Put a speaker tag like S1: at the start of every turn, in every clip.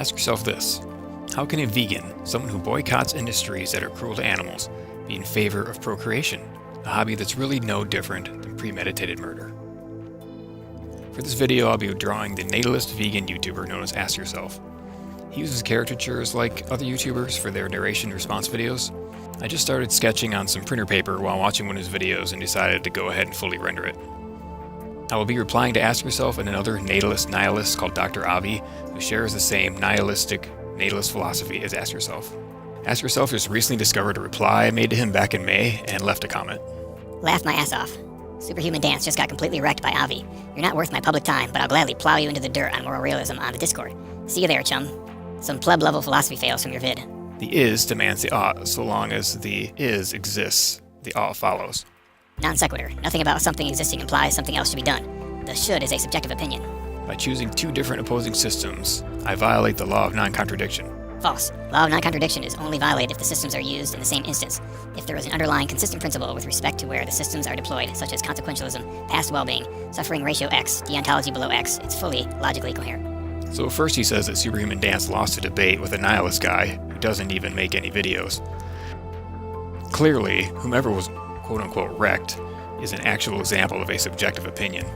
S1: Ask yourself this: how can a vegan, someone who boycotts industries that are cruel to animals, be in favor of procreation, a hobby that's really no different than premeditated murder? For this video, I'll be drawing the Natalist vegan YouTuber known as Ask Yourself. He uses caricatures like other YouTubers for their narration response videos. I just started sketching on some printer paper while watching one of his videos and decided to go ahead and fully render it. I will be replying to Ask Yourself and another Natalist nihilist called Dr. Avi, who shares the same nihilistic Natalist philosophy as Ask Yourself. Ask Yourself just recently discovered a reply I made to him back in May and left a comment.
S2: Laughed my ass off. Superhuman dance just got completely wrecked by Avi. You're not worth my public time, but I'll gladly plow you into the dirt on moral realism on the Discord. See you there, chum. Some pleb-level philosophy fails from your vid.
S1: The is demands the ought, so long as the is exists, the ought follows.
S2: Non sequitur. Nothing about something existing implies something else should be done. The should is a subjective opinion.
S1: By choosing two different opposing systems, I violate the law of non-contradiction.
S2: False. Law of non-contradiction is only violated if the systems are used in the same instance. If there is an underlying consistent principle with respect to where the systems are deployed, such as consequentialism, past well-being, suffering ratio X, deontology below X, it's fully logically coherent.
S1: So first he says that Superhuman Dance lost a debate with a nihilist guy who doesn't even make any videos. Clearly, whomever was quote-unquote wrecked is an actual example of a subjective opinion,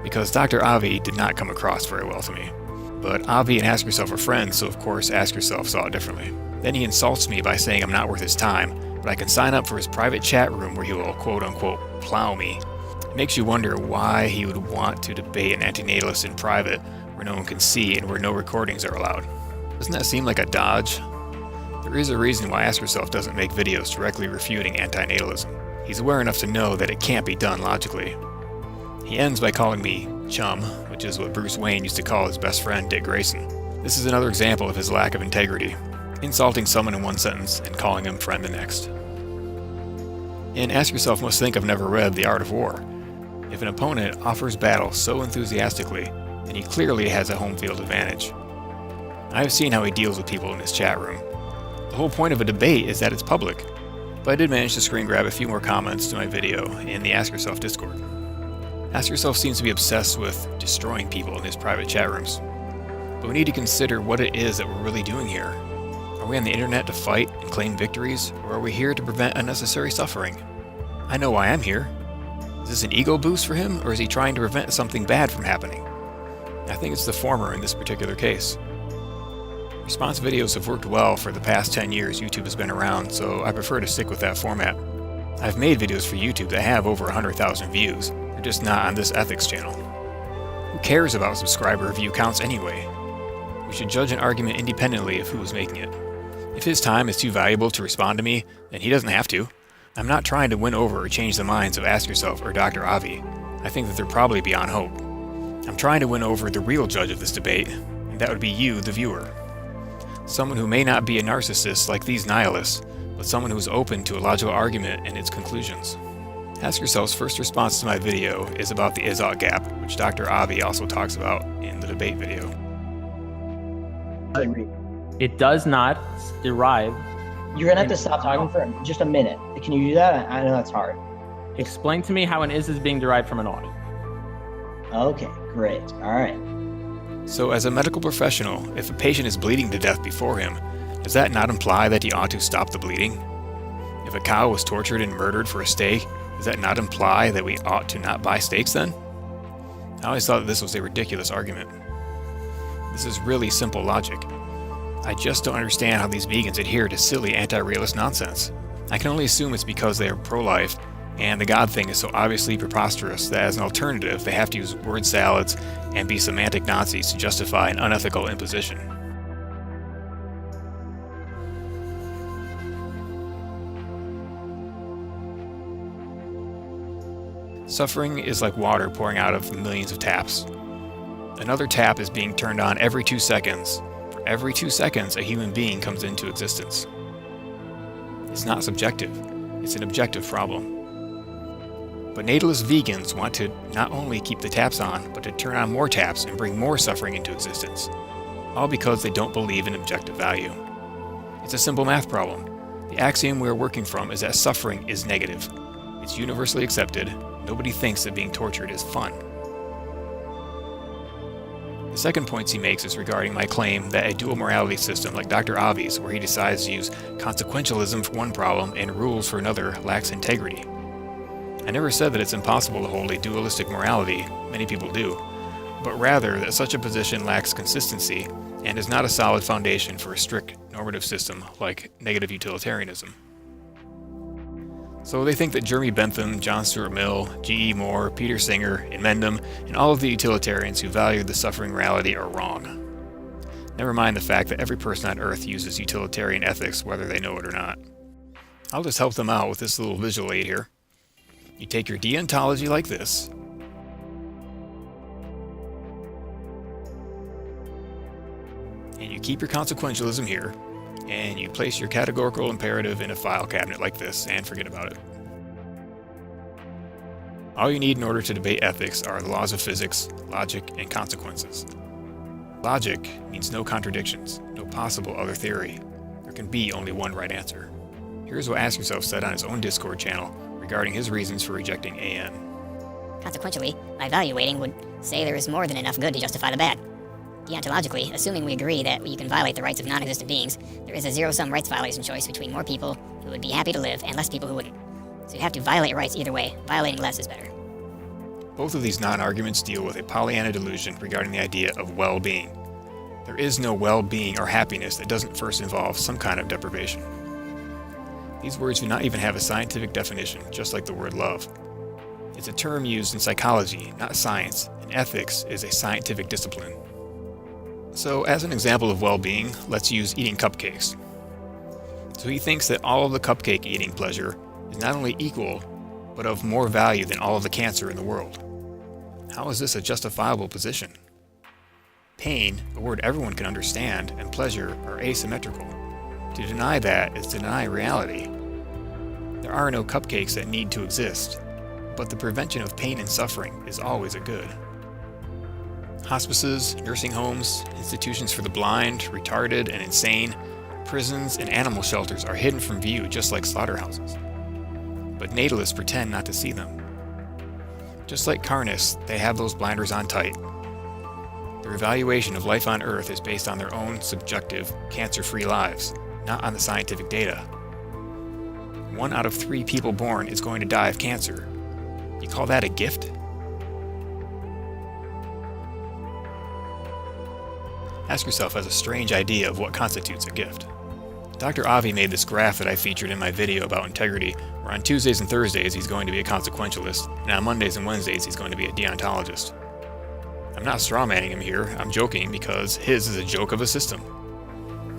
S1: because Dr. Avi did not come across very well to me. But Avi and Ask Yourself are friends, so of course Ask Yourself saw it differently. Then he insults me by saying I'm not worth his time, but I can sign up for his private chat room where he will quote-unquote plow me. It makes you wonder why he would want to debate an anti-natalist in private where no one can see and where no recordings are allowed. Doesn't that seem like a dodge? There is a reason why Ask Yourself doesn't make videos directly refuting anti-natalism. He's aware enough to know that it can't be done logically. He ends by calling me chum, which is what Bruce Wayne used to call his best friend Dick Grayson. This is another example of his lack of integrity, insulting someone in one sentence and calling him friend the next. And Ask Yourself must think I've never read The Art of War. If an opponent offers battle so enthusiastically, then he clearly has a home field advantage. I have seen how he deals with people in his chat room. The whole point of a debate is that it's public, but I did manage to screen grab a few more comments to my video in the Ask Yourself Discord. Ask Yourself seems to be obsessed with destroying people in his private chat rooms. But we need to consider what it is that we're really doing here. Are we on the internet to fight and claim victories, or are we here to prevent unnecessary suffering? I know why I'm here. Is this an ego boost for him, or is he trying to prevent something bad from happening? I think it's the former in this particular case. Response videos have worked well for the past 10 years YouTube has been around, so I prefer to stick with that format. I've made videos for YouTube that have over 100,000 views. They're just not on this ethics channel. Who cares about subscriber view counts anyway? We should judge an argument independently of who is making it. If his time is too valuable to respond to me, then he doesn't have to. I'm not trying to win over or change the minds of Ask Yourself or Dr. Avi. I think that they're probably beyond hope. I'm trying to win over the real judge of this debate, and that would be you, the viewer. Someone who may not be a narcissist like these nihilists, but someone who is open to a logical argument and its conclusions. Ask Yourself's first response to my video is about the is-ought gap, which Dr. Avi also talks about in the debate video.
S3: It does not derive.
S4: You're gonna have to stop talking for just a minute. Can you do that? I know that's hard.
S3: Explain to me how an is being derived from an ought.
S4: Okay, great. All right.
S1: So as a medical professional, if a patient is bleeding to death before him, does that not imply that he ought to stop the bleeding? If a cow was tortured and murdered for a steak, does that not imply that we ought to not buy steaks then? I always thought that this was a ridiculous argument. This is really simple logic. I just don't understand how these vegans adhere to silly anti-realist nonsense. I can only assume it's because they are pro-life, and the God thing is so obviously preposterous that as an alternative they have to use word salads and be semantic Nazis to justify an unethical imposition. Suffering is like water pouring out of millions of taps. Another tap is being turned on every 2 seconds. For every 2 seconds, a human being comes into existence. It's not subjective, it's an objective problem. But natalist vegans want to not only keep the taps on, but to turn on more taps and bring more suffering into existence. All because they don't believe in objective value. It's a simple math problem. The axiom we are working from is that suffering is negative. It's universally accepted. Nobody thinks that being tortured is fun. The second point he makes is regarding my claim that a dual morality system like Dr. Avi's, where he decides to use consequentialism for one problem and rules for another, lacks integrity. I never said that it's impossible to hold a dualistic morality, many people do, but rather that such a position lacks consistency and is not a solid foundation for a strict normative system like negative utilitarianism. So they think that Jeremy Bentham, John Stuart Mill, G.E. Moore, Peter Singer, and Mendham, and all of the utilitarians who value the suffering reality are wrong. Never mind the fact that every person on Earth uses utilitarian ethics whether they know it or not. I'll just help them out with this little visual aid here. You take your deontology like this, and you keep your consequentialism here, and you place your categorical imperative in a file cabinet like this, and forget about it. All you need in order to debate ethics are the laws of physics, logic, and consequences. Logic means no contradictions, no possible other theory. There can be only one right answer. Here's what Ask Yourself said on his own Discord channel regarding his reasons for rejecting AN.
S2: Consequentially, my value weighting would say there is more than enough good to justify the bad. Deontologically, assuming we agree that you can violate the rights of non-existent beings, there is a zero-sum rights violation choice between more people who would be happy to live and less people who wouldn't. So you have to violate rights either way. Violating less is better.
S1: Both of these non-arguments deal with a Pollyanna delusion regarding the idea of well-being. There is no well-being or happiness that doesn't first involve some kind of deprivation. These words do not even have a scientific definition, just like the word love. It's a term used in psychology, not science, and ethics is a scientific discipline. So, as an example of well-being, let's use eating cupcakes. So he thinks that all of the cupcake eating pleasure is not only equal, but of more value than all of the cancer in the world. How is this a justifiable position? Pain, a word everyone can understand, and pleasure are asymmetrical. To deny that is to deny reality. There are no cupcakes that need to exist, but the prevention of pain and suffering is always a good. Hospices, nursing homes, institutions for the blind, retarded, and insane, prisons, and animal shelters are hidden from view just like slaughterhouses. But Natalists pretend not to see them. Just like carnists, they have those blinders on tight. Their evaluation of life on Earth is based on their own subjective, cancer-free lives, not on the scientific data. 1 out of 3 people born is going to die of cancer. You call that a gift? Ask Yourself has a strange idea of what constitutes a gift. Dr. Avi made this graph that I featured in my video about integrity, where on Tuesdays and Thursdays he's going to be a consequentialist, and on Mondays and Wednesdays he's going to be a deontologist. I'm not strawmanning him here, I'm joking because his is a joke of a system.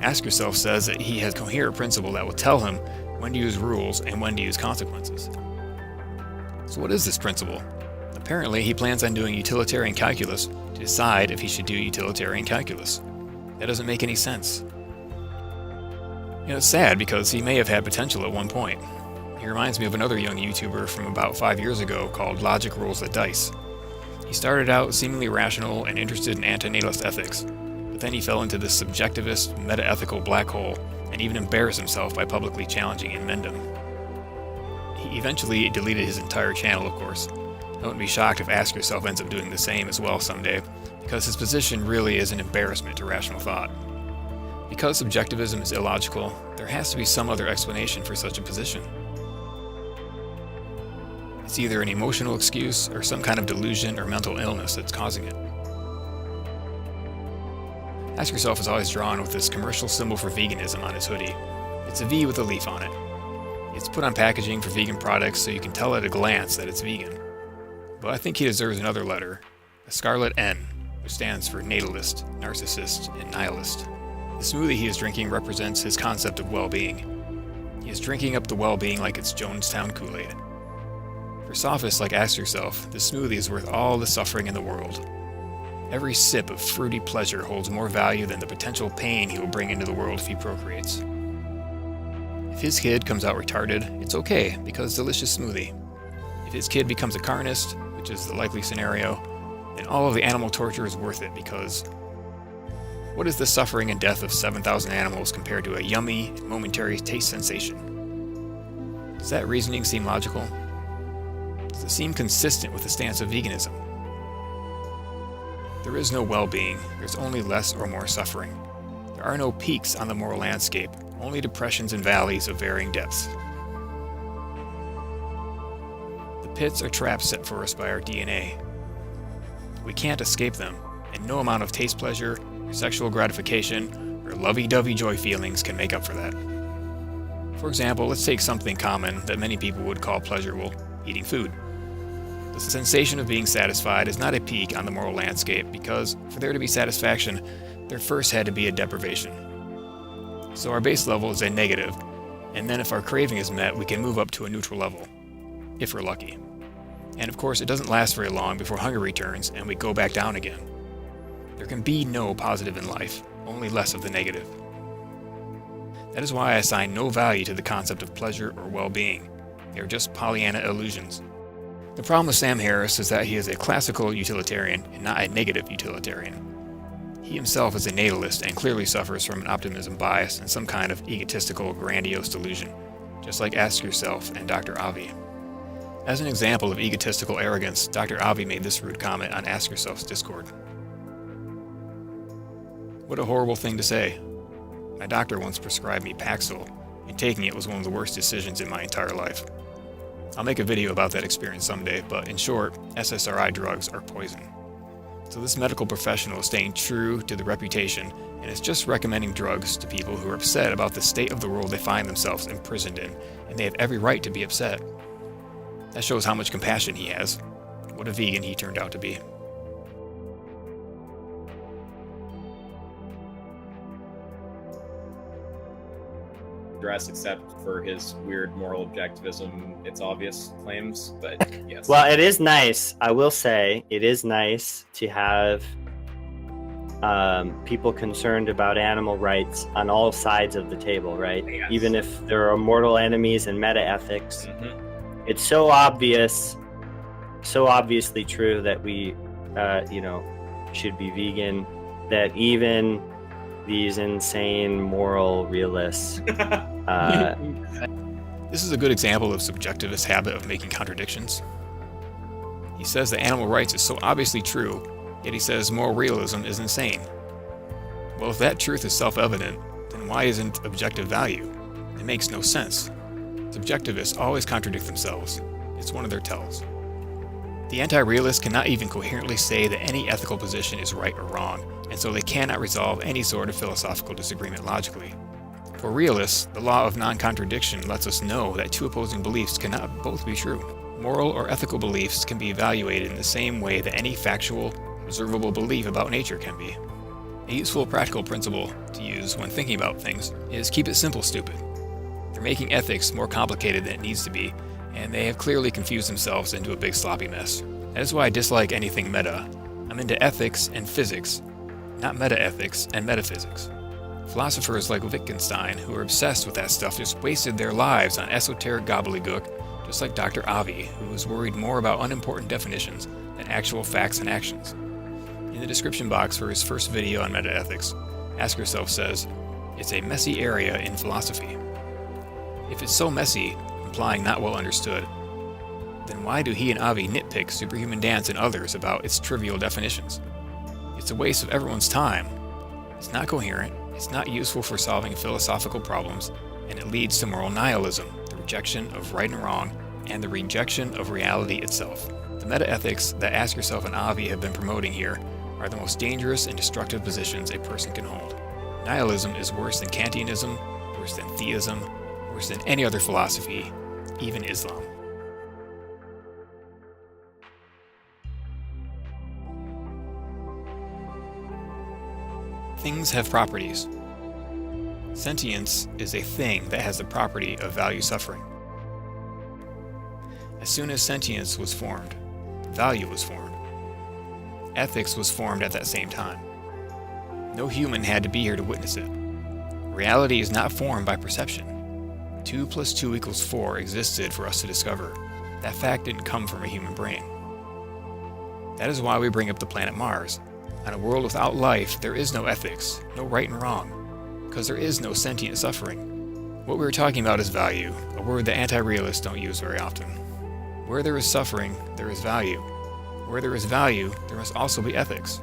S1: Ask Yourself says that he has a coherent principle that will tell him when to use rules and when to use consequences. So what is this principle? Apparently he plans on doing utilitarian calculus to decide if he should do utilitarian calculus. That doesn't make any sense. It's sad because he may have had potential at one point. He reminds me of another young YouTuber from about 5 years ago called Logic Rolls the Dice. He started out seemingly rational and interested in anti-realist ethics, but then he fell into this subjectivist, metaethical black hole and even embarrassed himself by publicly challenging in Mendham. He eventually deleted his entire channel, of course. I wouldn't be shocked if Ask Yourself ends up doing the same as well someday, because his position really is an embarrassment to rational thought. Because subjectivism is illogical, there has to be some other explanation for such a position. It's either an emotional excuse or some kind of delusion or mental illness that's causing it. Ask Yourself is always drawn with this commercial symbol for veganism on his hoodie. It's a V with a leaf on it. It's put on packaging for vegan products so you can tell at a glance that it's vegan. But I think he deserves another letter, a scarlet N, which stands for Natalist, Narcissist, and Nihilist. The smoothie he is drinking represents his concept of well-being. He is drinking up the well-being like it's Jonestown Kool-Aid. For sophists like Ask Yourself, the smoothie is worth all the suffering in the world. Every sip of fruity pleasure holds more value than the potential pain he will bring into the world if he procreates. If his kid comes out retarded, it's okay, because delicious smoothie. If his kid becomes a carnist, which is the likely scenario, then all of the animal torture is worth it because what is the suffering and death of 7,000 animals compared to a yummy, momentary taste sensation? Does that reasoning seem logical? Does it seem consistent with the stance of veganism? There is no well-being, there's only less or more suffering. There are no peaks on the moral landscape, only depressions and valleys of varying depths. The pits are traps set for us by our DNA. We can't escape them, and no amount of taste pleasure, or sexual gratification, or lovey-dovey joy feelings can make up for that. For example, let's take something common that many people would call pleasurable, eating food. The sensation of being satisfied is not a peak on the moral landscape because, for there to be satisfaction, there first had to be a deprivation. So our base level is a negative, and then if our craving is met, we can move up to a neutral level, if we're lucky. And of course, it doesn't last very long before hunger returns and we go back down again. There can be no positive in life, only less of the negative. That is why I assign no value to the concept of pleasure or well-being. They are just Pollyanna illusions. The problem with Sam Harris is that he is a classical utilitarian and not a negative utilitarian. He himself is a natalist and clearly suffers from an optimism bias and some kind of egotistical, grandiose delusion, just like Ask Yourself and Dr. Avi. As an example of egotistical arrogance, Dr. Avi made this rude comment on Ask Yourself's Discord. What a horrible thing to say. My doctor once prescribed me Paxil, and taking it was one of the worst decisions in my entire life. I'll make a video about that experience someday, but in short, SSRI drugs are poison. So this medical professional is staying true to the reputation and is just recommending drugs to people who are upset about the state of the world they find themselves imprisoned in, and they have every right to be upset. That shows how much compassion he has. What a vegan he turned out to be.
S5: Except for his weird moral objectivism, it's obvious claims, but yes.
S6: Well, it is nice. I will say it is nice to have people concerned about animal rights on all sides of the table, right?
S5: Yes.
S6: Even if there are mortal enemies and metaethics. It's so obvious, so obviously true that we, should be vegan, that even these insane moral realists.
S1: This is a good example of subjectivist habit of making contradictions. He says that animal rights is so obviously true, yet he says moral realism is insane. Well, if that truth is self-evident, then why isn't objective value? It makes no sense. Subjectivists always contradict themselves. It's one of their tells. The anti-realists cannot even coherently say that any ethical position is right or wrong, and so they cannot resolve any sort of philosophical disagreement logically. For realists, the law of non-contradiction lets us know that two opposing beliefs cannot both be true. Moral or ethical beliefs can be evaluated in the same way that any factual, observable belief about nature can be. A useful practical principle to use when thinking about things is keep it simple, stupid. They're making ethics more complicated than it needs to be, and they have clearly confused themselves into a big sloppy mess. That is why I dislike anything meta. I'm into ethics and physics, not metaethics and metaphysics. Philosophers like Wittgenstein, who are obsessed with that stuff, just wasted their lives on esoteric gobbledygook, just like Dr. Avi, who was worried more about unimportant definitions than actual facts and actions. In the description box for his first video on metaethics, Ask Yourself says, "It's a messy area in philosophy." If it's so messy, implying not well understood, then why do he and Avi nitpick Superhuman Dance and others about its trivial definitions? It's a waste of everyone's time. It's not coherent, it's not useful for solving philosophical problems, and it leads to moral nihilism, the rejection of right and wrong, and the rejection of reality itself. The metaethics that Ask Yourself and Avi have been promoting here are the most dangerous and destructive positions a person can hold. Nihilism is worse than Kantianism, worse than theism, worse than any other philosophy, even Islam. Things have properties. Sentience is a thing that has the property of value suffering. As soon as sentience was formed, value was formed. Ethics was formed at that same time. No human had to be here to witness it. Reality is not formed by perception. 2 + 2 = 4 existed for us to discover. That fact didn't come from a human brain. That is why we bring up the planet Mars. On a world without life, there is no ethics, no right and wrong, because there is no sentient suffering. What we were talking about is value, a word that anti-realists don't use very often. Where there is suffering, there is value. Where there is value, there must also be ethics.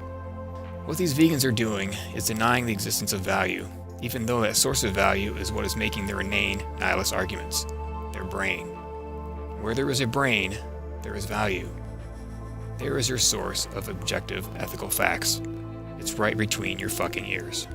S1: What these vegans are doing is denying the existence of value, even though that source of value is what is making their inane nihilist arguments, their brain. Where there is a brain, there is value. There is your source of objective ethical facts. It's right between your fucking ears.